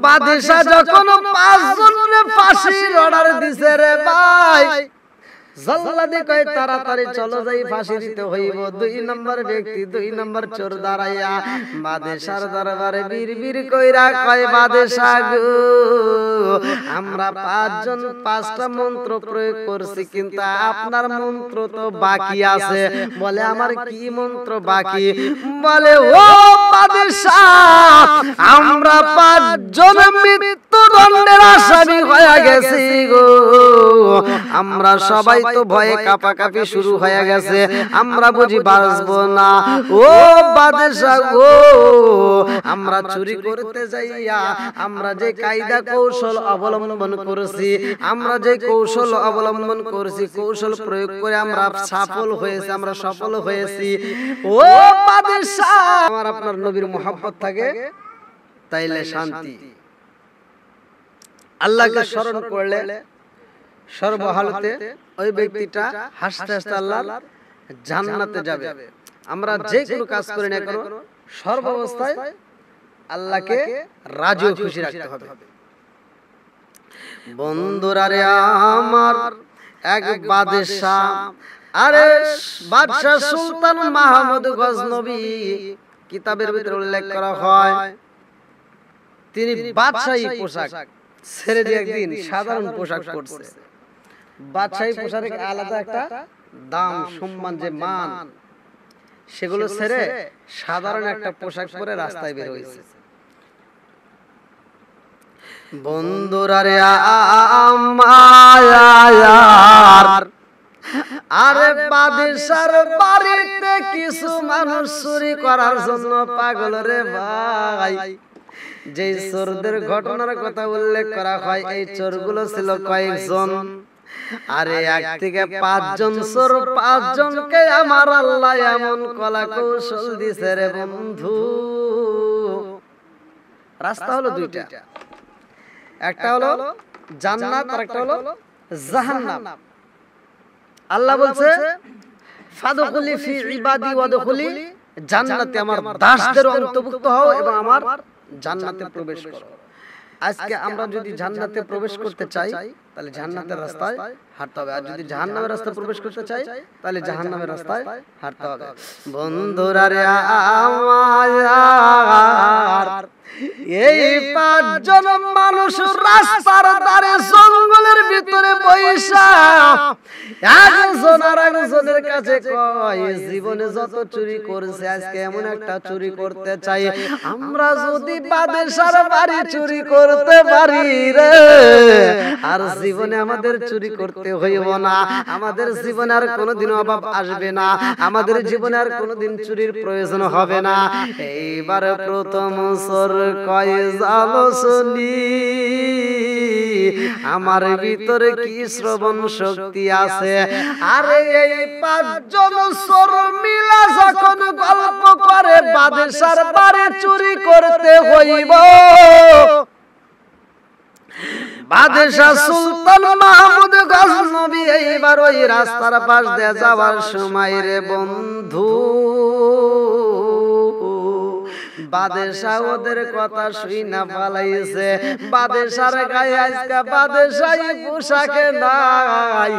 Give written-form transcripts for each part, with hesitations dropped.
বাদশা যখন 5 জনরে ফাঁসির অর্ডার দিছে রে ভাই, জল্লাদে কয় তাড়াতাড়ি চলো যাই ফাঁসি দিতে হইব। 2 নম্বর ব্যক্তি 2 নম্বর চোর দাঁড়াইয়া বাদশার দরবারে বিড়বিড় কইরা কয়, বাদশা গো, আমরা 5 জন 5টা মন্ত্র প্রয়োগ করছি, কিন্তু আপনার মন্ত্র তো বাকি আছে। বলে আমার কি মন্ত্র বাকি? বলে ও বাদশা, আমরা 5 জন মৃত্যুদণ্ডের আসামি হয়ে গেছি গো, আমরা সবাই তো ভয়ে কাঁপাকাঁপি শুরু হয়ে গেছে, আমরা বুঝি বাঁচবো না। ও বাদশা গো, আমরা চুরি করতে যাইয়া আমরা যে কায়দা কৌশল অবলম্বন করেছি, আমরা যে কৌশল অবলম্বন করেছি, কৌশল প্রয়োগ করে আমরা সফল হয়েছি, আমরা সফল হয়েছি। ও বাদশা, আমার আপনার নবীর মোহাব্বত থাকে তাইলে শান্তি। আল্লাহকে স্মরণ করলে সর্বহালতে ওই ব্যক্তিটা হাসতে হাসতে আল্লাহর জান্নাতে যাবে। আমরা যে কোনো কাজ করি না কেন সর্বাবস্থায় আল্লাহকে রাজি ও খুশি রাখতে হবে। বন্ধুরা রে আমার, এক বাদশা, আরে বাদশা সুলতান মাহমুদ গজনবী, কিতাবের ভিতরে উল্লেখ করা হয় তিনি বাদশাহী পোশাক ছেড়ে দিয়ে একদিন সাধারণ পোশাক পরছে। বাদশাহী পোশাকের আলাদা একটা দাম, সম্মান, যে মান, সেগুলো ছেড়ে সাধারণ একটা পোশাক পরে রাস্তায় বের হয়েছে। বন্ধুরা রে আমার, আরে বাদশার বাড়িতে কিছু মানুষ চুরি করার জন্য পাগল রে ভাই। যে চোরদের ঘটনার কথা উল্লেখ করা হয়, এই চোরগুলো ছিল কয়েকজন। আরে 1 থেকে 5 জন চোর, 5 জনকে আমার আল্লাহ এমন কলা কৌশল দিছে রে বন্ধু। রাস্তা হলো 2টা, একটা হলো জান্নাত আর একটা হলো জাহান্নাম। আল্লাহ বলছে ফাদখুলি ফি ইবাদি ওয়াদখুলি জান্নাতে, আমার দাসদের অন্তর্ভুক্ত হও এবং আমার জান্নাতে প্রবেশ করো। আজকে আমরা যদি জান্নাতে প্রবেশ করতে চাই তাহলে জান্নাতের রাস্তায় হাঁটতে হবে, আর যদি জাহান্নামের রাস্তায় প্রবেশ করতে চাই তাহলে জাহান্নামের রাস্তায় হাঁটতে হবে। বন্ধুরা রে আমার, এই 5 জন মানুষ রাস্তার ধারে জঙ্গলের ভিতরে বৈশা একজন আর একজনের কাছে কয়, জীবনে যত চুরি করেছে আজকে এমন একটা চুরি করতে চাই, আমরা যদি বাদশার বাড়ি চুরি করতে পারি রে, আর জীবনে আমাদের চুরি করতে হইব না, আমাদের জীবনে আর কোনোদিন অভাব আসবে না, আমাদের জীবনে আর কোনোদিন চুরির প্রয়োজন হবে না। এইবার প্রথম চোর কয়, জানো শুনি আমার ভিতরে কি শ্রবণ শক্তি আছে। আরে এই 5 জন চোর মিলা যখন গল্প করে বাদশার বাড়ি চুরি করতে হইব, বাদশা সুলতান মাহমুদ গজনবী এইবার ওই রাস্তার পাশ দিয়ে যাওয়ার সময় রে বন্ধু, বাদশা ওদের কথা শুই না পালাইছে। বাদশার গায়ে আজকে বাদশাহী পোশাকে নাই,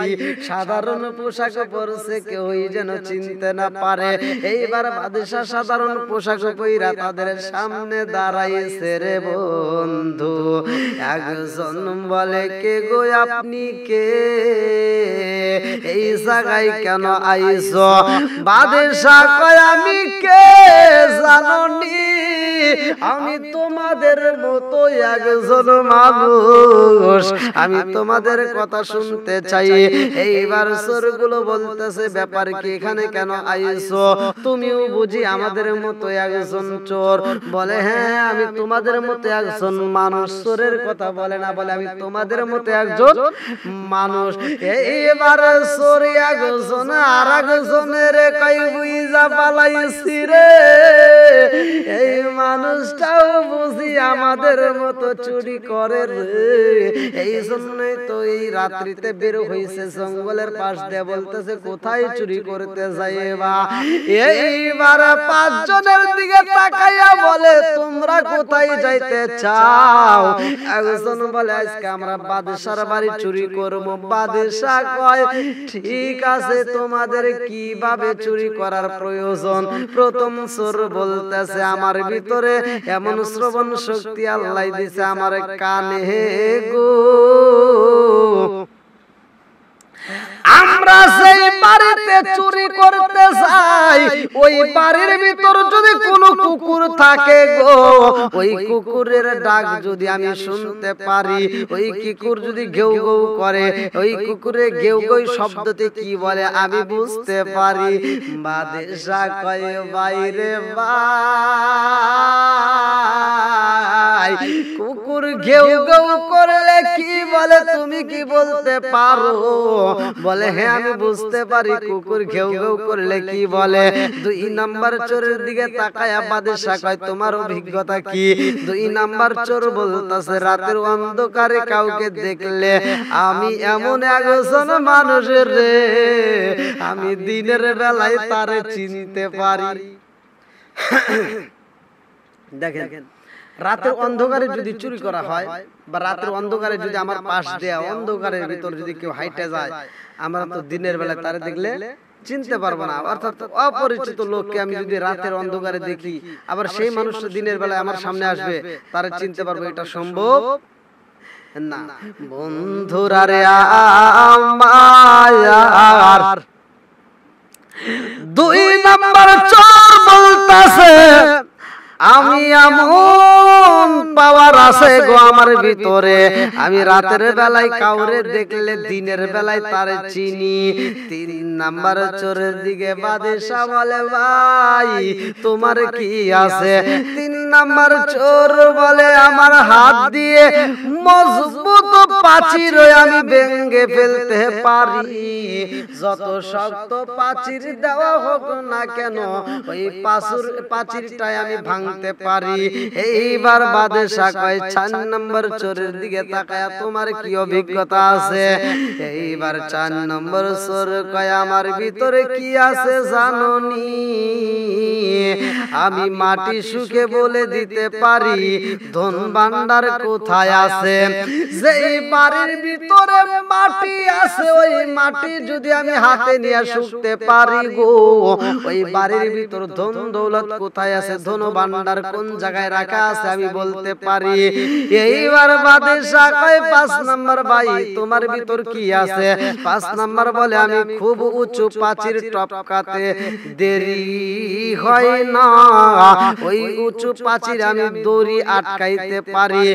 সাধারণ পোশাক পরছে, কেউই যেন চিনতে না পারে। এইবার বাদশা সাধারণ পোশাক পইরা তাদের সামনে দাঁড়াইছে রে বন্ধু। একজন বলে, কে গো আপনি কে, এই জায়গায় কেন আইছো? বাদশা কয়, আমি কে জানোনি, আমি তোমাদের মতো একজন মানুষ, আমি তোমাদের কথা শুনতে চাই। এইবার চোরগুলো বলতেছে, ব্যাপার কি, এখানে কেন আইছো? তুমিও বুঝি আমাদের মতো একজন চোর? বলে, হ্যাঁ আমি তোমাদের মতো একজন মানুষ। চোরের কথা বলে না, বলে আমি তোমাদের মতো একজন মানুষ। এইবার চোর একজন আর একজনের কই বুঝা পালাইছি রে, এই মানুষটাও বুঝি আমাদের মতো চুরি করে রে। এই জন্যই তো এই রাত্রিতে বের হইছে জঙ্গলের পাশ দিয়ে, বলতেছে কোথায় চুরি করতে যাইবা। এইবার 5 জনের দিকে তাকাইয়া বলে, তোমরা তোমরা কোথায় যাইতে চাও? একজন বলে আজকে আমরা বাদশার বাড়ি চুরি করব। বাদশা কয় ঠিক আছে, তোমাদের কিভাবে চুরি করার প্রয়োজন? প্রথম চোর বলতেছে আমার ভিতরে এমন শ্রবণ শক্তি আল্লাহ দিছে আমার কানে গো, আমরা সেই বাড়িতে চুরি করতে যাই, ওই বাড়ির ভিতর যদি কোনো কুকুর থাকে গো, ওই কুকুরের ডাক যদি আমি শুনতে পারি, ওই কুকুর যদি ঘেউ ঘেউ করে, ওই কুকুরে ঘেউ ঘেউ শব্দতে কি বলে আমি বুঝতে পারি। বাদশা কয় বাইরে ভাই, কুকুর ঘেউ ঘেউ করলে কি বলে তুমি কি বলতে পারো? বলে হ্যাঁ আমি বুঝতে পারি কুকুর ঘেউ ঘেউ করলে কি বলে। 2 নাম্বার চোরের দিকে তাকায়া বাদশা কয় তোমার অভিজ্ঞতা কি? 2 নাম্বার চোর বলতাছে রাতের অন্ধকারে কাউকে দেখলে আমি এমন একজন মানুষের রে, আমি দিনের বেলায় তারে চিনতে পারি। দেখেন রাতের অন্ধকারে যদি চুরি করা হয় বা রাতের অন্ধকারে যদি আমার পাশ দেয়া অন্ধকারের ভিতর যদি কেউ হাইটে যায়, আমরা তো দিনের বেলায় তারে দেখলে চিনতে পারবো না। অর্থাৎ অপরিচিত লোককে আমি যদি রাতের অন্ধকারে দেখি, আবার সেই মানুষটা দিনের বেলায় আমার সামনে আসবে, তারে চিনতে পারবো, এটা সম্ভব না। বন্ধুরা রে আমার 2 নাম্বার চোর বলতাছে আমি এমন পাওয়ার আছে গো আমার ভিতরে, আমি রাতের বেলায় কাউরে দেখলে দিনের বেলায় তারে চিনি। 3 নাম্বার চোরের দিকে বাদশা বলে ভাই তোমার কি আছে? 3 নাম্বার চোর বলে আমার হাত দিয়ে মজবুত প্রাচীর আমি ভেঙে ফেলতে পারি, যত শক্ত প্রাচীর দেওয়া হোক না কেন ওই প্রাচীরটাই আমি ভাঙতে পারি। এইবার বাদশা কয় 4 নাম্বার চোরের দিকে তাকায়া তোমার কি অভিজ্ঞতা আছে? এইবার 4 নাম্বার চোর কয় আমার ভিতরে কি আছে জানোনি? আমি মাটি শুকে বলে দিতে পারি ধন ভান্ডার কোথায় আছে। যেই বাড়ির ভিতরে মাটি আছে, ওই মাটি যদি আমি হাতে নিয়ে শুকতে পারি গো, ওই বাড়ির ভিতর ধন দৌলত কোথায় আছে, ধন ভান্ডার কোন জায়গায় রাখা আছে আমি বলতে পারি। এইবার বাদশা কয় 5 নাম্বার ভাই তোমার ভিতর কি আছে? 5 নাম্বার বলে আমি খুব উঁচু প্রাচীর টপকাতে দেরি হয় না, ওই উঁচু প্রাচীর আমি দড়ি আটকাইতে পারি।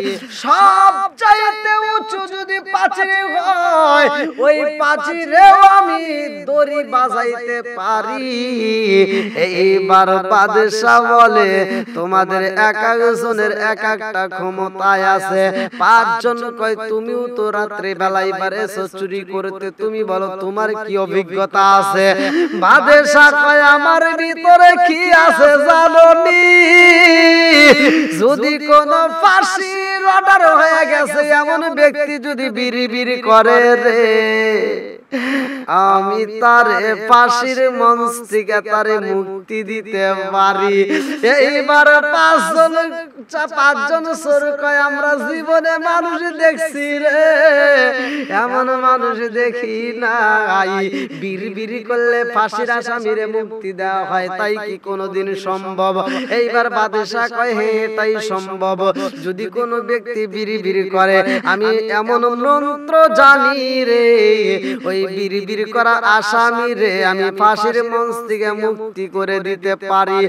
সবচাইতে উঁচু যদি প্রাচীর হয়, ওই প্রাচীরেও আমি দড়ি বাজাইতে পারি। এইবার বাদশা বলে তোমাদের এক একজনের এক একটা ক্ষমতায় আছে। 5 জন কয় তুমিও তো রাত্রে বেলায় এসো চুরি করতে, তুমি বলো তোমার কি অভিজ্ঞতা আছে? বাদশা কয় আমার ভিতরে কি আছে জানোনি? যদি কোন ফাঁসির অর্ডার হয়ে গেছে এমন ব্যক্তি যদি বিড়ি বিড়ি করে রে, আমি তারে ফাঁসির মঞ্চ থেকে তারে মুক্তি দিতে পারি। এইবার 5 জন চোর কয় আমরা জীবনে মানুষ দেখছি রে, এমন মানুষ দেখি নাই। বিড়ি বিড়ি করলে ফাঁসির আসামিরে মুক্তি দেওয়া হয়, তাই কি কোনোদিন সম্ভব? এইবার বাদশা কয় হ্যাঁ এটাই সম্ভব। যদি কোনো ব্যক্তি বিড়ি বিড়ি করে আমি এমন মন্ত্র জানি রে, ওই বিড়ি বিড়ি করা আসামি রে আমি ফাঁসির মঞ্চ থেকে মুক্তি করে দিতে পারি।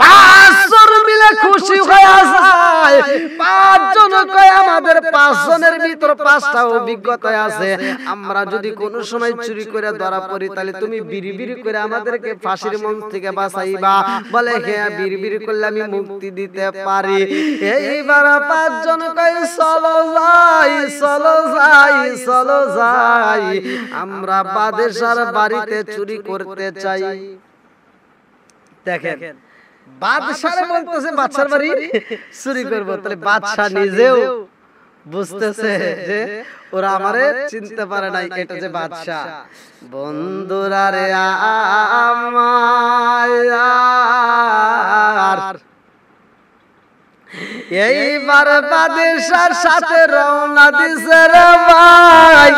5 জন মিলে খুশি হয়ে যায়। 5 জন কয় আমাদের 5 জনের ভিতর 5টা অভিজ্ঞতা আছে, আমরা যদি কোনো সময় চুরি করে ধরা পড়ি তাহলে তুমি বিড়ি বিড়ি করে আমাদেরকে ফাঁসির মঞ্চ থেকে বাঁচাইবা। বলে হ্যাঁ বিড়ি বিড়ি করলে আমি মুক্তি দিতে পারি। এইবার 5 জন কয় চলো যাই চলো যাই চলো যাই, আমরা বাদশার বাড়িতে চুরি করতে চাই। দেখেন বাদশারে বলতেছে বাদশার বাড়ি চুরি করব, তাহলে বাদশা নিজেও বুঝতেছে যে ওরা আমারে চিনতে পারে নাই, এটা যে বাদশা। বন্ধুরা রে আমার এইবার বাদশার সাথে রওনা দিছে রে ভাই।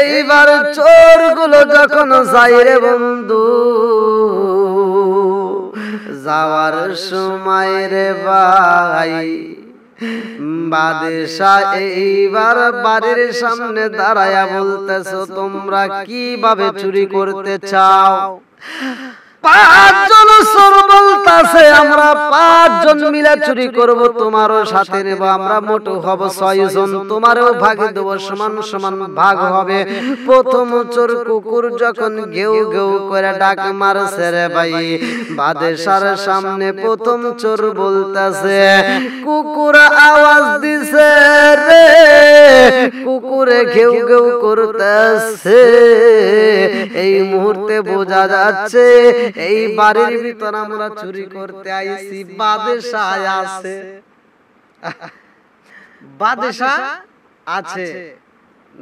এইবার চোরগুলো যখন যাই রে বন্ধু, যাওয়ার সময় রে ভাই বাদশাহ এইবার বাড়ির সামনে দাঁড়ায়া বলতেছো তোমরা কিভাবে চুরি করতে চাও? পাঁচজন চোর বলতাছে আমরা পাঁচজন মিলে চুরি করব, তোমারও সাথে নেব, আমরা মোটো হব 6 জন, তোমারও ভাগে দেব, সমান সমান ভাগ হবে। প্রথম চোর কুকুর যখন গেউ গেউ করে ডাক মারছে রে ভাই, বাদশার সামনে প্রথম চোর বলতাছে, কুকুর আওয়াজ দিছে রে, কুকুরে ঘেউ ঘেউ করতেছে। এই মুহূর্তে বোঝা যাচ্ছে এই বাড়ির ভিতর আমরা চুরি করতে আইছি, বাদশাহ আছে, বাদশাহ আছে।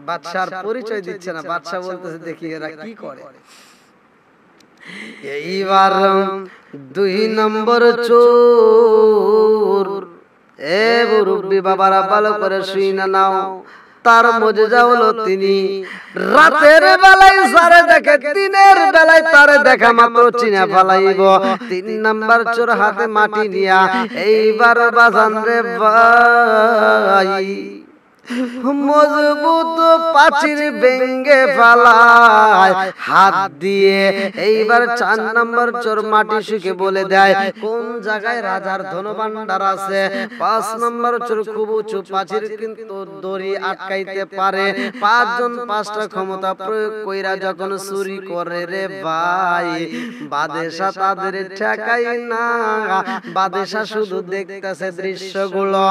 বাদশার পরিচয় দিচ্ছে না, বাদশাহ বলতেছে দেখি এরা কি করে। এইবার 2 নম্বর চোর, এ মুরব্বি বাবারা ভালো করে শুইনা নাও, তার মজা হলো তিনি রাতের বেলায় সারে দেখে, দিনের বেলায় তারে দেখা মাত্র চিনা ফেলাইব। 3 নাম্বার চোর হাতে মাটি নিয়া এইবার বাজান রে ভাই মজবুত পাচির ভেঙ্গে ফেলায় হাত দিয়ে। এইবার 4 নম্বর চোর মাটি শুকে বলে দেয় কোন জায়গায় রাজার ধনভাণ্ডার আছে। 5 নম্বর চোর খুব উঁচু পাচির কিন্তু দড়ি আটকাইতে পারে। 5 জন 5টা ক্ষমতা প্রয়োগ কইরা যখন চুরি করে রে ভাই, বাদশাহ তাদের ঠেকাই না, বাদশাহ শুধু দেখতেছে দৃশ্যগুলো।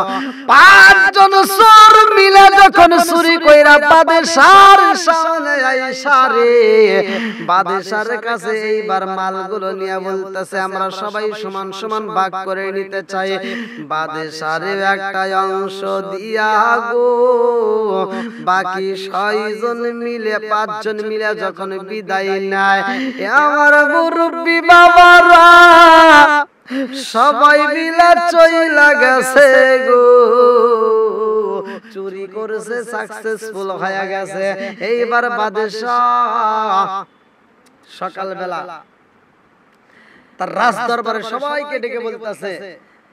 5 জন চোর মিলে যখন চুরি কইরা বাদশার সামনে আইসা রে, বাদশার কাছে এইবার মালগুলো নিয়ে বলতেছে আমরা সবাই সমান সমান ভাগ করে নিতে চাই। বাদশারে একটা অংশ দিয়া গো, বাকি 6 জন মিলে 5 জন মিলে যখন বিদায় নেয়, আমার মুরব্বি বাবারা সবাই মিলে চইলা গেছে গো, চুরি করেছে সাকসেসফুল হয়ে গেছে। এইবার বাদশাহ সকালবেলা তার রাজ দরবারে সবাইকে ডেকে বলতেছে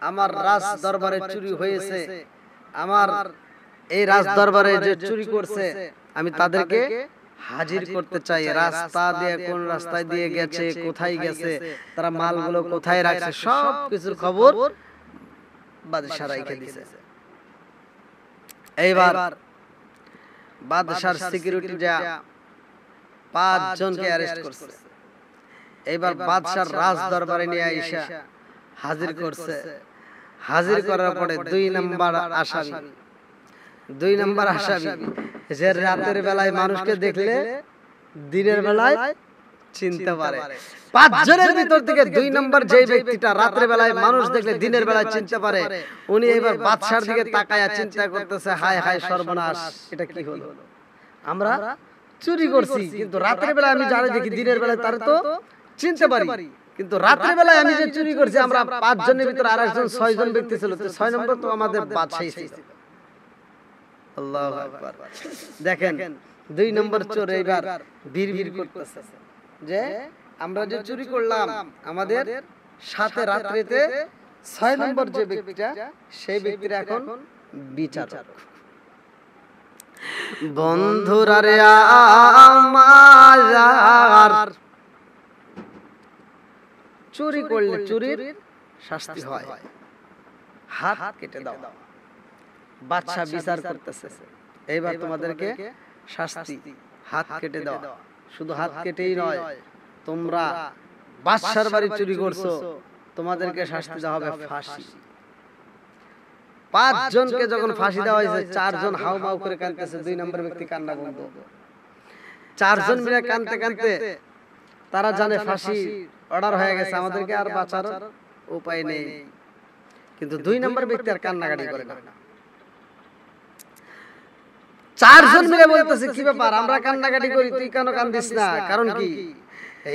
আমার রাজ দরবারে চুরি হয়েছে, আমার এই রাজ দরবারে যে চুরি করছে আমি তাদেরকে হাজির করতে চাই। রাস্তা দিয়ে কোন রাস্তায় দিয়ে গেছে, কোথায় গেছে, তারা মালগুলো কোথায় রাখছে, সব কিছুর খবর বাদশাহ রাইখে দিয়েছে। এইবার বাদশার সিকিউরিটি যা 5 জনকে অ্যারেস্ট করছে। এইবার বাদশার রাজ দরবারে নিয়ে আইসা হাজির করছে। হাজির করার পরে 2 নাম্বার আসামি, 2 নাম্বার আসামি যে রাতের বেলায় মানুষকে দেখলে দিনের বেলায় চিনতে পারে। 5 জনের ভিতর থেকে 2 নাম্বার যেই ব্যক্তিটা রাতের বেলায় মানুষ দেখলে দিনের বেলায় চিনতে পারে, উনি এবার বাদশার দিকে তাকায়া চিন্তা করতেছে হায় হায় সর্বনাশ, এটা কি হলো, আমরা চুরি করছি কিন্তু রাতের বেলায় আমি যারা দেখি দিনের বেলায় তারে তো চিনতে পারি, কিন্তু রাতের বেলায় আমি যে চুরি করছি আমরা 5 জনের ভিতর আরেকজন 6 জন ব্যক্তি ছিল, তো 6 নম্বর তো আমাদের বাদশাই ছিল। আল্লাহু আকবার। দেখেন 2 নম্বর চোর এইবার বিড়বিড় করতেছে যে আমরা যে চুরি করলাম আমাদের সাথে রাত্রিতে 6 নম্বর যে ব্যক্তিটা সেই ব্যক্তিরা এখন বিচারক। বন্ধুরা রে আমার, চুরি করলে চুরির শাস্তি হয়, হাত কেটে দাও। বাদশা বিচার করতেছে এইবার তোমাদেরকে শাস্তি হাত কেটে দাও। শুধু হাত কেটেই নয়, তোমরা বাদশার বাড়ি চুরি করছো, তোমাদেরকে শাস্তি দেওয়া হবে ফাঁসি। 5 জনকে যখন ফাঁসি দেওয়া হয়েছে 4 জন হাউমাউ করে কাঁদতেছে, 2 নম্বর ব্যক্তি কান্না বন্ধ। 4 জন মিলে কাঁদতে কাঁদতে তারা জানে ফাঁসি অর্ডার হয়ে গেছে, আমাদেরকে আর বাঁচার উপায় নেই, কিন্তু 2 নম্বর ব্যক্তি আর কান্নাকাটি করে না। 4 জন মিলে বলতেছে কি ব্যাপার, আমরা কান্নাকাটি করি তুই কেন কান্দিস না, কারণ কি?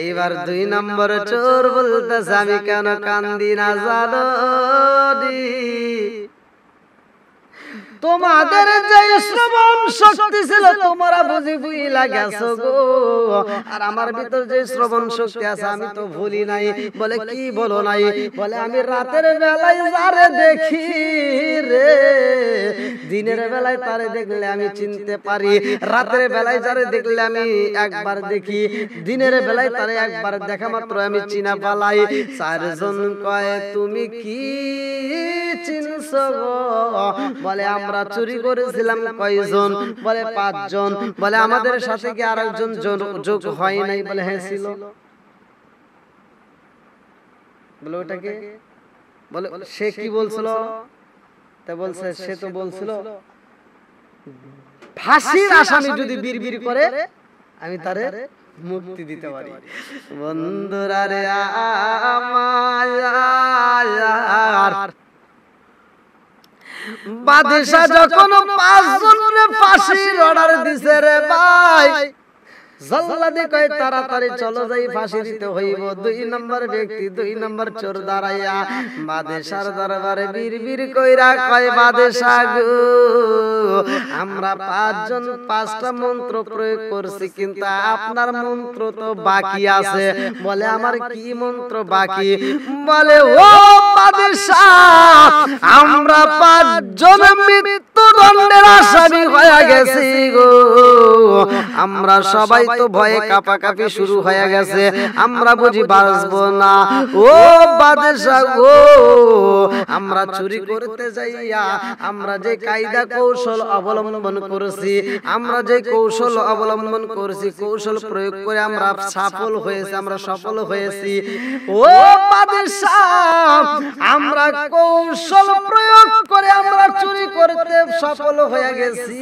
এইবার 2 নম্বর চোর বলতেছে আমি কেন কান্দি না জানো নি, তোমাদের যে শ্রবণ শক্তি ছিল তোমরা বুঝি ভুইলা গেছো গো, আর আমার ভিতর যে শ্রবণ শক্তি আছে আমি তো ভুলি নাই। বলে কি বলো নাই? বলে আমি রাতের বেলায় যারে দেখি রে, দিনের বেলায় তারে দেখলে আমি চিনতে পারি, রাতের বেলায় যারে দেখলে আমি একবার দেখি, দিনের বেলায় তারে একবার দেখা মাত্র আমি চিনা পালাই। চারজন কয় তুমি কি চিনছো গো? বলে আমরা চুরি করেছিলাম কয়জন? বলে 5 জন। বলে আমাদের সাথে কি আরেকজন যোগ হয় নাই? বলে হ্যাঁ ছিল। বলে ওটাকে বলে সে কি বলছিল? তা বলছে সে তো বলছিল ফাঁসির আসামি যদি বিড়বিড় করে আমি তারে মুক্তি দিতে পারি। বন্ধুরা রে আমার বাদশা যখন 5 জনের ফাঁসির অর্ডার দিছে রে ভাই, জল্লাদি কয় তাড়াতাড়ি চলো যাই ফাঁসি দিতে হইব। 2 নম্বর ব্যক্তি 2 নম্বর চোর দাঁড়াইয়া বাদশার দরবারে বিড়বিড় কইরা কয় বাদশা গো, আমরা 5 জন 5টা মন্ত্র প্রয়োগ করছি, কিন্তু আপনার মন্ত্র তো বাকি আছে। বলে আমার কি মন্ত্র বাকি? বলে ও বাদশা, আমরা 5 জন মৃত্যুদণ্ডের আসামি হয়ে গেছি গো, আমরা সবাই তো ভয়ে কাঁপাকাঁপি শুরু হয়ে গেছে, আমরা বুঝি বাঁচবো না। ও বাদশা গো, আমরা চুরি করতে যাইয়া আমরা যে কায়দা কৌশল অবলম্বন করেছি, আমরা যে কৌশল অবলম্বন করেছি, কৌশল প্রয়োগ করে আমরা সফল হয়েছি, আমরা সফল হয়েছি। ও বাদশা, আমরা কৌশল প্রয়োগ করে আমরা চুরি করতে সফল হয়ে গেছি,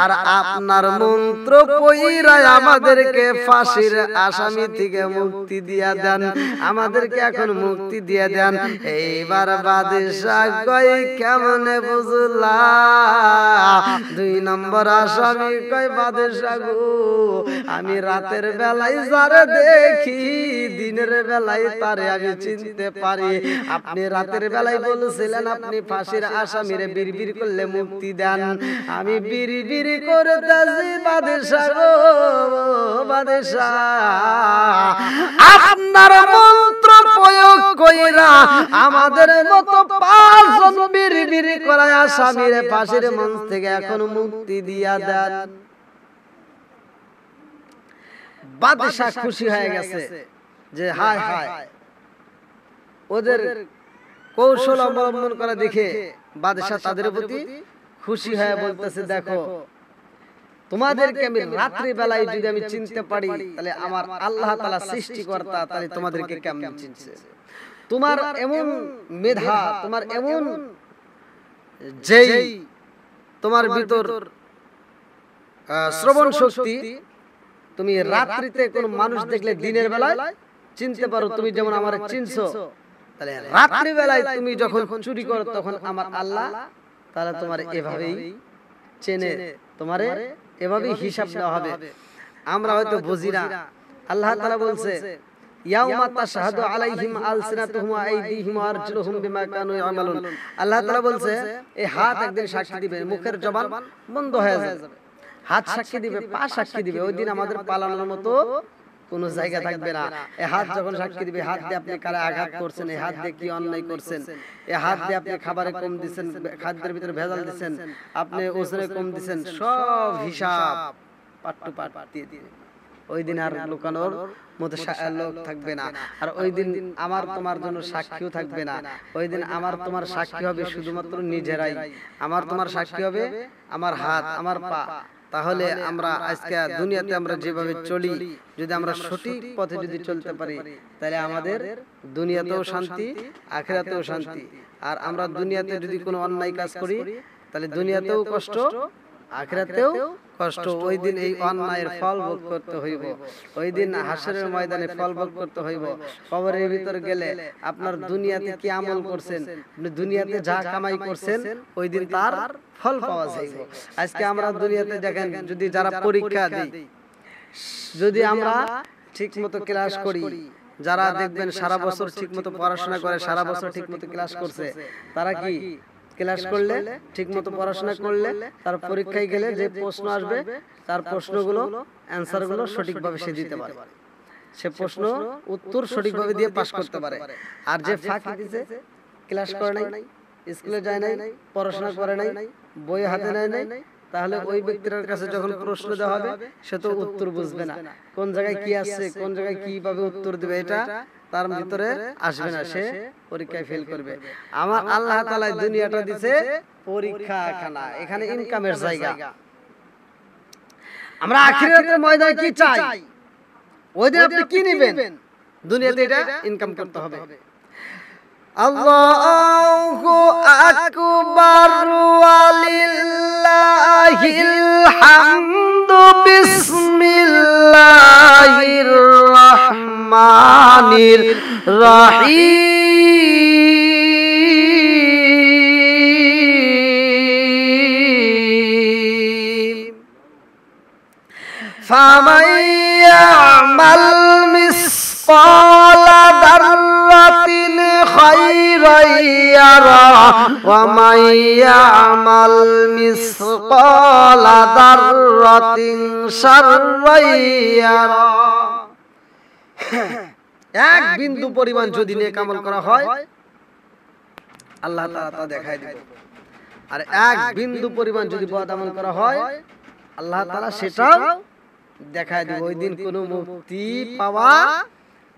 আর আপনার মন্ত্র কইরা আমাদেরকে ফাঁসির আসামি থেকে মুক্তি দিয়া দেন, আমাদেরকে এখন মুক্তি দিয়া দেন। এইবার বাদশা কয় কেমনে বুঝলা? 2 নম্বর আসামি কয় বাদশা গো, আমি রাতের বেলায় যারে দেখি, দিনের বেলায় তারে আমি চিনতে পারি। আপনি রাতের বেলায় বলছিলেন আপনি ফাঁসির আসামিরে বিড়বিড় করলে মুক্তি দেন, আমি বিড়বিড় করতেছি বাদশা গো, বাদশা আপনার মন্ত্র প্রয়োগ কইরা আমাদের মতো 5 জন বিড়বিড় করা আসামিরে ফাঁসির মঞ্চ থেকে এখন মুক্তি দিয়া দেন। বাদশা খুশি হয়ে গেছে যে হায় হায়, ওদের কৌশল অবলম্বন করা দেখে বাদশা তাদের প্রতি খুশি হয়ে বলতেছে দেখো, তোমাদেরকে আমি রাত্রি বেলায় যদি আমি চিনতে পারি, তাহলে আমার আল্লাহ তাআলা সৃষ্টিকর্তা তাহলে তোমাদেরকে কেমন চিনছে? তোমার এমন মেধা, তোমার এমন যেই তোমার ভিতর শ্রবণ শক্তি, তুমি রাত্রিতে কোন মানুষ দেখলে দিনের বেলায় চিনতে পারো, তুমি যেমন আমার চিনছো, তাহলে রাত্রি বেলায় তুমি যখন চুরি করো তখন আমার আল্লাহ তাহলে তোমার এভাবেই চেনে, তোমারে এভাবেই হিসাব নেওয়া হবে। আমরা হয়তো বুঝি না। আল্লাহ তাআলা বলছে ইয়াউমা তাশহাদু আলাইহিম আলসিনাতুহুম ওয়া আইদিহিম ওয়া আরজুলুহুম বিমা কানু ইয়ামালুন। আল্লাহ তাআলা বলছে এই হাত একদিন সাক্ষী দিবে, মুখের জবান বন্ধ হয়ে যাবে, হাত সাক্ষী দিবে, পা সাক্ষী দিবে। ওই দিন আমাদের পালানোর মতো কোনো জায়গা থাকবে না। এই হাত যখন সাক্ষী দিবে, হাত দিয়ে আপনি কারে আঘাত করছেন, এই হাত দিয়ে কি অন্যায় করছেন, এই হাত দিয়ে আপনি খাবারে কম দিবেন, খাদ্যের ভিতরে ভেজাল দিবেন, আপনি ওজনে কম দিবেন, সব হিসাব পাট টু পাট দিয়ে দিবে। ওই দিন আর লুকানোর মতো লোক থাকবে না। আর ওই দিন আমার তোমার জন্য সাক্ষীও থাকবে না। ওই দিন আমার তোমার সাক্ষী হবে শুধুমাত্র নিজেরাই। আমার তোমার সাক্ষী হবে আমার হাত, আমার পা। তাহলে আমরা আজকে দুনিয়াতে আমরা যেভাবে চলি, যদি আমরা সঠিক পথে যদি চলতে পারি, তাহলে আমাদের দুনিয়াতেও শান্তি, আখিরাতেও শান্তি। আর আমরা দুনিয়াতে যদি কোনো অন্যায় কাজ করি, তাহলে দুনিয়াতেও কষ্ট, আখিরাতেও কষ্ট। ওই দিন এই অন্যায়ের ফল ভোগ করতে হইব। ওই দিন হাসরের ময়দানে ফল ভোগ করতে হইব। কবরের ভিতর গেলে আপনার দুনিয়াতে কি আমল করছেন, আপনি দুনিয়াতে যা কামাই করছেন, ওই দিন তার ফল পাওয়া যাইব। আজকে আমরা দুনিয়াতে দেখেন, যদি যারা পরীক্ষা দেই, যদি আমরা ঠিকমতো ক্লাস করি, যারা দেখবেন সারা বছর ঠিকমতো পড়াশোনা করে, সারা বছর ঠিকমতো ক্লাস করছে, তারা কি ক্লাস করলে ঠিকমতো পড়াশোনা করলে তার পরীক্ষায় গেলে যে প্রশ্ন আসবে তার প্রশ্নগুলো অ্যানসারগুলো সঠিকভাবে সে দিতে পারে, সে প্রশ্ন উত্তর সঠিকভাবে দিয়ে পাস করতে পারে। আর যে ফাঁকি দিছে, ক্লাস করে নাই, স্কুলে যায় নাই, পড়াশোনা করে নাই, বই হাতে নেয় নাই, তাহলে ওই ব্যক্তির কাছে যখন প্রশ্ন দেওয়া হবে সে তো উত্তর বুঝবে না, কোন জায়গায় কি আছে, কোন জায়গায় কিভাবে উত্তর দিবে এটা তার ভিতরে আসবে না, সে পরীক্ষায় ফেল করবে। আমার আল্লাহ তাআলা দুনিয়াটা দিয়েছে পরীক্ষাখানা, এখানে ইনকামের জায়গা। আমরা আখিরাতের ময়দানে কি চাই, ওই দিন আপনি কি নেবেন, দুনিয়াতে এটা ইনকাম করতে হবে। আল্লাহু আকবার ওয়ালিল্লাহিল হামদু বিসমিল্লাহির রহমানির রহিম। ফামান ইয়ামাল মিসকালা দাররাতিন খায়রান ইয়ারা ওয়া মান ইয়ামাল মিসকালা দাররাতিন শাররান ইয়ারা। এক বিন্দু পরিমাণ যদি নেক আমল করা হয় আল্লাহ তাআলা তা দেখায় দিবেন, আর এক বিন্দু পরিমাণ যদি বদ আমল করা হয় আল্লাহ তাআলা সেটাও দেখায় দিবেন। ওই দিন কোনো মুক্তি পাওয়া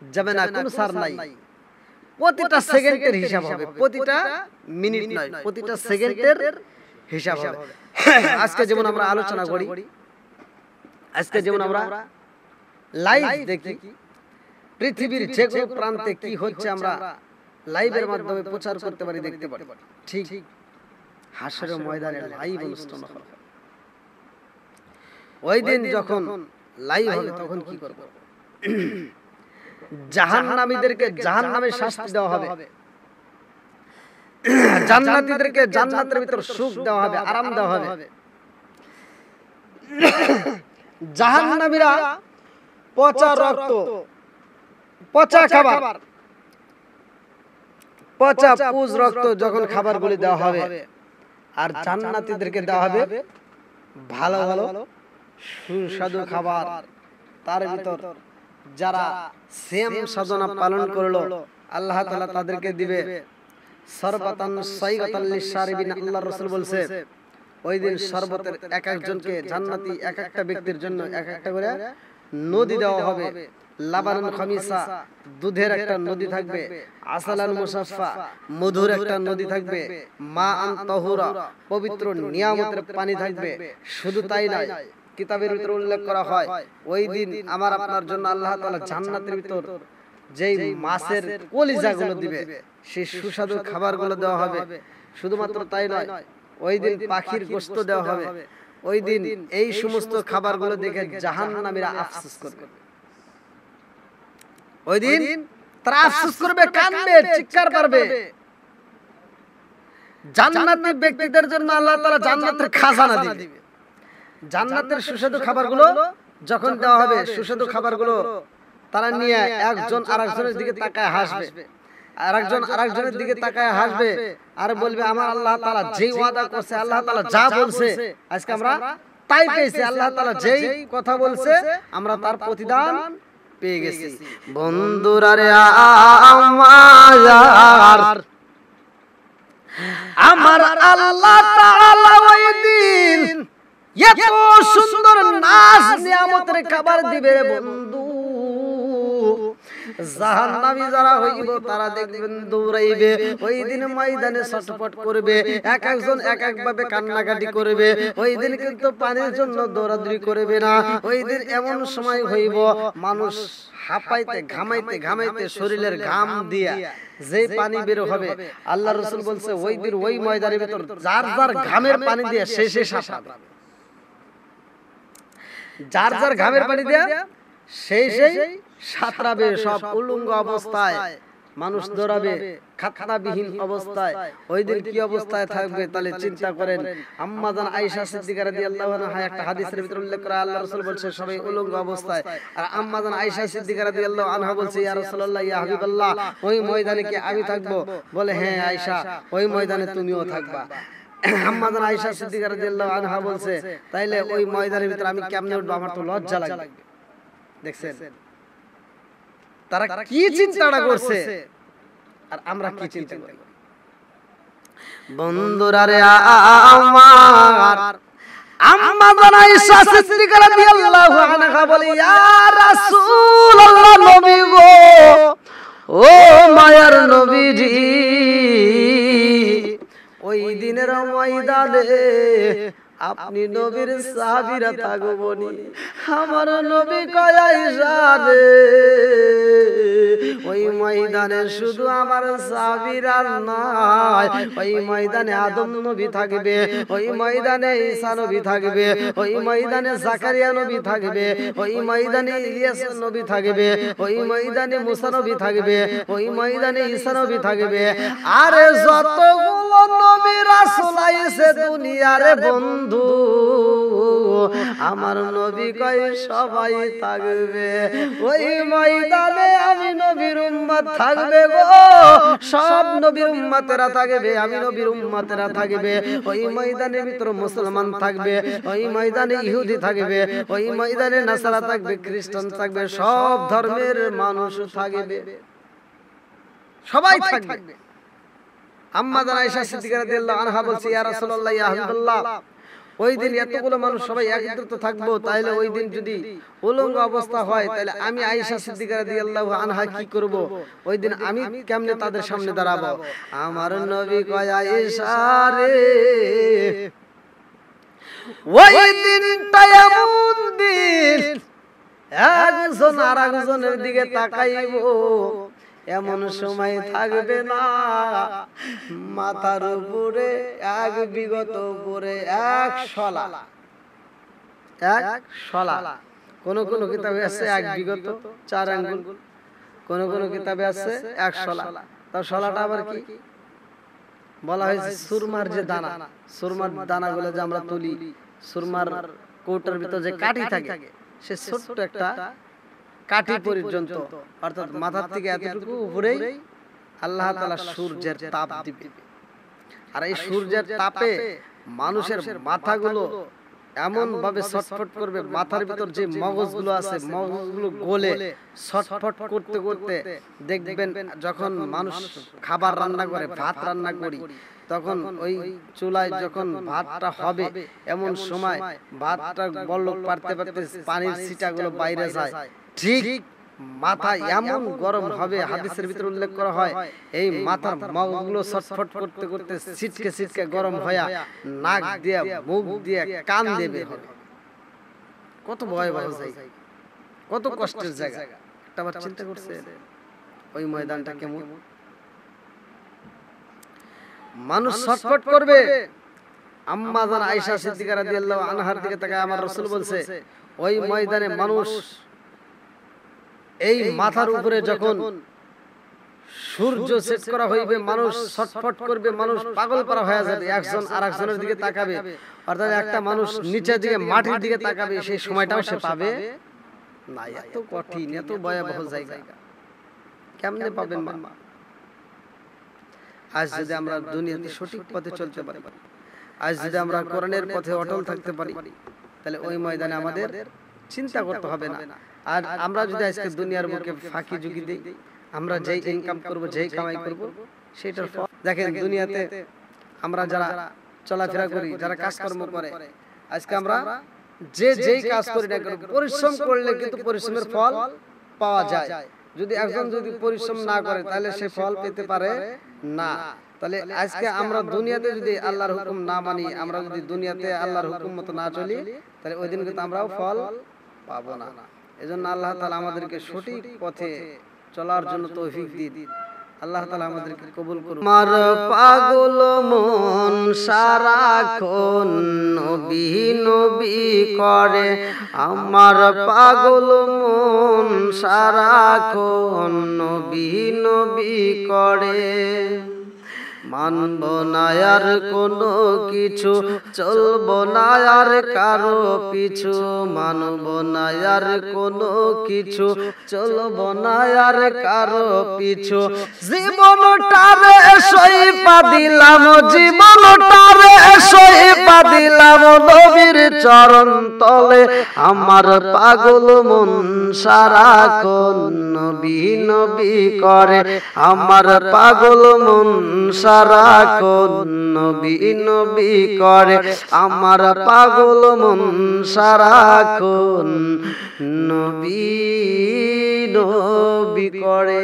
যাবে না, কোনো ছাড় নাই। প্রতিটা সেকেন্ডের হিসাব হবে, প্রতিটা মিনিট নয়, প্রতিটা সেকেন্ডের হিসাব হবে। আজকে যেমন আমরা আলোচনা করি, আজকে যেমন আমরা লাইভ দেখি, পৃথিবীর যে কোনো প্রান্তে কি হচ্ছে আমরা লাইভের মাধ্যমে প্রচার করতে পারি, দেখতে পারি। ঠিক হাসরের ময়দানে লাইভ অনুষ্ঠান হবে। ওই দিন যখন লাইভ হবে তখন কি করব? জাহান্নামীদেরকে জাহান্নামে শাস্তি দেওয়া হবে, জান্নাতীদেরকে জান্নাতের ভিতর সুখ দেওয়া হবে, আরাম দেওয়া হবে। জাহান্নামীরা পচা রক্ত, পচা খাবার, পচা পুজ রক্ত যখন খাবারগুলি দেওয়া হবে, আর জান্নাতীদেরকে দেওয়া হবে ভালো ভালো সুস্বাদু খাবার। তার ভিতর যারা সিয়াম সাধনা পালন করলো আল্লাহ তাআলা তাদেরকে দিবে শরবতান সাইগাতাল লিশারিবিন। আল্লাহর রাসূল বলছে ওই দিন শরবতের এক একজনকে জান্নাতি এক একটা ব্যক্তির জন্য এক একটা করে নদী দেওয়া হবে। লাবানুন খামিসা, দুধের একটা নদী থাকবে। আসালান মুসাফফা, মধুর একটা নদী থাকবে। মা আন তাহুরা, পবিত্র নিয়ামতের পানি থাকবে। শুধু তাই নয়, কিতাবের ভিতর উল্লেখ করা হয় ওই দিন আমার আপনার জন্য আল্লাহ তাআলা জান্নাতের ভিতর যেই মাছের কলিজাগুলো দিবে, সেই সুস্বাদু খাবারগুলো দেওয়া হবে। শুধুমাত্র তাই নয়, ওই দিন পাখির গোশত দেওয়া হবে। ওই দিন এই সমস্ত খাবারগুলো দেখে জাহান্নামীরা আফসোস করবে। ওই দিন তারা আফসোস করবে, কাঁদবে, চিৎকার করবে। জান্নাতের ব্যক্তিদের জন্য আল্লাহ তাআলা জান্নাতের খাজানা দিবে। জান্নাতের সুস্বাদু খাবারগুলো যখন দেওয়া হবে, সুস্বাদু খাবারগুলো তারা নিয়ে একজন আরেকজনের দিকে তাকায় হাসবে, আরেকজন আরেকজনের দিকে তাকায় হাসবে আর বলবে আমার আল্লাহ তাআলা যেই ওয়াদা করছে, আল্লাহ তাআলা যা বলছে আজকে আমরা তাই পেয়েছি। আল্লাহ তাআলা যেই কথা বলছে আমরা তার প্রতিদান পেয়ে গেছি। বন্ধুরা রে আমার আল্লাহ তাআলা ওই দিন এত সুন্দর নাজ নিয়ামতের খাবার দিবে বন্ধু, জাহান্নামী যারা হইব তারা দেখবেন দৌড়াইবে। ওই দিন ময়দানে ছটফট করবে, এক একজন এক এক ভাবে কান্নাকাটি করবে। ওই দিন কিন্তু পানির জন্য দৌড়াদৌড়ি করবে না। ওই দিন এমন সময় হইব মানুষ হাঁপাইতে ঘামাইতে ঘামাইতে শরীরের ঘাম দিয়া যে পানি বের হবে, আল্লাহ রাসূল বলছে ওই দিন ওই ময়দানের ভিতর যার যার ঘামের পানি দিয়ে শেষে সাঁতরাবে, যার যার ঘামের পানি দিয়া সেই সেই সাঁতরাবে। সব উলঙ্গ অবস্থায় মানুষ দৌড়াবে খাতনাবিহীন অবস্থায়, ওই দিন কি অবস্থায় থাকবে তাহলে চিন্তা করেন। আম্মা জান আয়েশা সিদ্দিকা রাদিয়াল্লাহু আনহা একটা হাদিসের ভিতরে উল্লেখ করা, আল্লাহ রাসূল বলছে সবাই উলঙ্গ অবস্থায়, আর আম্মা জান আয়েশা সিদ্দিকা রাদিয়াল্লাহু আনহা বলছে ইয়া রাসূলুল্লাহ ইয়া হাবিবাল্লাহ, ওই ময়দানে কি আমি থাকবো? বলে হ্যাঁ আয়েশা, ওই ময়দানে তুমিও থাকবা। আম্মা জান আয়েশা সিদ্দিকা রাদিয়াল্লাহু আনহা বলছে তাইলে ওই ময়দানের ভিতরে আমি কেমনে উঠবো? আমার তো লজ্জা লাগবে। দেখছেন তারা কি চিন্তাটা করছে আর আমরা কি চিন্তা করি? বন্ধুরা রে আমার আম্মা জান আয়েশা সিদ্দিকা রাদিয়াল্লাহু আনহা বলে ইয়া রাসূলুল্লাহ, নবী গো, ও মায়ার নবীজি, ওই দিনের ময়দানে আপনি নবীর সাহাবীরা থাকবনি। আমার নবী কয় আয়েশা রে, ওই ময়দানে শুধু আমার সাহাবীরা নয়, ওই ময়দানে আদম নবী থাকবে, ওই ময়দানে ঈসা নবী থাকবে, ওই ময়দানে জাকারিয়া নবী থাকবে, ওই ময়দানে ইলিয়াস নবী থাকবে, ওই ময়দানে মুসা নবী থাকবে, ওই ময়দানে ঈসা নবী থাকবে। আরে যতগুলো নবী রাসূল আইছে দুনিয়ারে বন্ধু, আমার নবী কয় সবাই থাকবে। ওই ময়দানে আমি নবীর উম্মত থাকবে গো, সব নবীর উম্মতেরা থাকবে, আমি নবীর উম্মতেরা থাকবে। ওই ময়দানের ভিতর মুসলমান থাকবে, ওই ময়দানে ইহুদি থাকবে, ওই ময়দানে নাসারা থাকবে, খ্রিস্টান থাকবে, সব ধর্মের মানুষ থাকবে, সবাই থাকবে। আম্মা জান আয়েশা সিদ্দিকা রাদিয়াল্লাহু আনহা বলছে ইয়া রাসূলুল্লাহ ইয়া হাবিবাল্লাহ, ওই দিন এতগুলো মানুষ সবাই একত্রিত থাকবো, তাহলে ওই দিন যদি উলঙ্গ অবস্থা হয় তাহলে আমি আয়েশা সিদ্দিকা রাদিয়াল্লাহু আনহা কি করব? ওই দিন আমি কেমনে তাদের সামনে দাঁড়াবো? আমার নবী কয় আয়েশা রে, ওই দিনটা এমন দিন একজন আরেকজনের দিকে তাকাইবো, এমন সময় থাকবে না মাথার উপরে এক বিগত উপরে এক শলা, এক শলা। কোন কোন কিতাবে আছে এক বিগত 4 আঙ্গুল, কোন কোন কিতাবে আছে এক শলা। তার শলাটা আবার কি বলা হয়েছে? সুরমার যে দানা, সুরমার দানাগুলো যে আমরা তুলি, সুরমার কৌটার ভিতর যে কাঠি থাকে, সে ছোট্ট একটা কাঠি পর্যন্ত, অর্থাৎ মাথার থেকে এতটুকু উপরেই আল্লাহ তাআলা সূর্যের তাপ দিবে। আর এই সূর্যের তাপে মানুষের মাথাগুলো এমন ভাবে ছটফট করবে, মাথার ভিতর যে মগজগুলো আছে মগজগুলো গলে ছটফট করতে করতে দেখবেন যখন মানুষ খাবার রান্না করে, ভাত রান্না করি, তখন ওই চুলায় যখন ভাতটা হবে এমন সময় ভাতটা বলক পারতে পারতে পানির ছিটাগুলো বাইরে যায়, ঠিক মাথা এমন গরম হবে, হাদিসের ভিতরে উল্লেখ করা হয় এই মাথার মগজগুলো ছটফট করতে করতে ছিটকে ছিটকে গরম হয়ে নাক দিয়ে মুখ দিয়ে কান দিয়ে বের হবে। কত ভয়াবহ জায়গা, কত কষ্টের জায়গা, একটাবার চিন্তা করছে ওই ময়দানটা কেমন? মানুষ ছটফট করবে। আম্মা জান আয়েশা সিদ্দিকা রাদিয়াল্লাহু আনহার দিকে তাকায় আমার রাসূল বলছে ওই ময়দানে মানুষ এই মাথার উপরে যখন সূর্য সেট করা হইবে, মানুষ ছটফট করবে, মানুষ পাগল পারা হয়ে যাবে, একজন আরেকজনের দিকে তাকাবে, অর্থাৎ একটা মানুষ নিচের দিকে মাটির দিকে তাকাবে, সেই সময়টাও সে পাবে না। এত কঠিন, এত ভয়াবহ জায়গা কেমনে পাবেন মা? আজ যদি আমরা দুনিয়াতে সঠিক পথে চলতে পারি, আজ যদি আমরা কোরআনের পথে অটল থাকতে পারি, তাহলে ওই ময়দানে আমাদের চিন্তা করতে হবে না। আর আমরা যদি আজকে দুনিয়ার বুকে ফাঁকি ঝুঁকি দিই, আমরা যেই ইনকাম করব, যেই কামাই করব, সেটার ফল দেখেন দুনিয়াতে আমরা যারা চলাফেরা করি, যারা কাজকর্ম করে, আজকে আমরা যেই কাজ করি না কেন পরিশ্রম করলে কিন্তু পরিশ্রমের ফল পাওয়া যায়। যদি একজন যদি পরিশ্রম না করে তাহলে সে ফল পেতে পারে না। তাহলে আজকে আমরা দুনিয়াতে যদি আল্লাহর হুকুম না মানি, আমরা যদি দুনিয়াতে আল্লাহর হুকুম মতো না চলি, তাহলে ওই দিন কিন্তু আমরাও ফল পাবো না। এজন্য আল্লাহ তাআলা আমাদেরকে সঠিক পথে চলার জন্য তৌফিক দিন। আল্লাহ তাআলা আমাদেরকে কবুল করুন। আমার পাগল মন সারাক্ষণ নবী নবী করে, আমার পাগল মন সারাক্ষণ নবী নবী করে। মানব না আর কোনো কিছু, চলব না আর কারো পিছু, মানব না আর কোনো কিছু, চলব না আর কারো পিছু। জীবনটারে সইপা দিলাম, জীবনটারে সইপা দিলাম নবীর চরণ তলে, আমার পাগল মন সারাক্ষণ নবী নবী করে, আমার পাগল মন সারাক্ষণ নবী নবী করে, আমার পাগল মন সারাক্ষণ নবী নবী করে।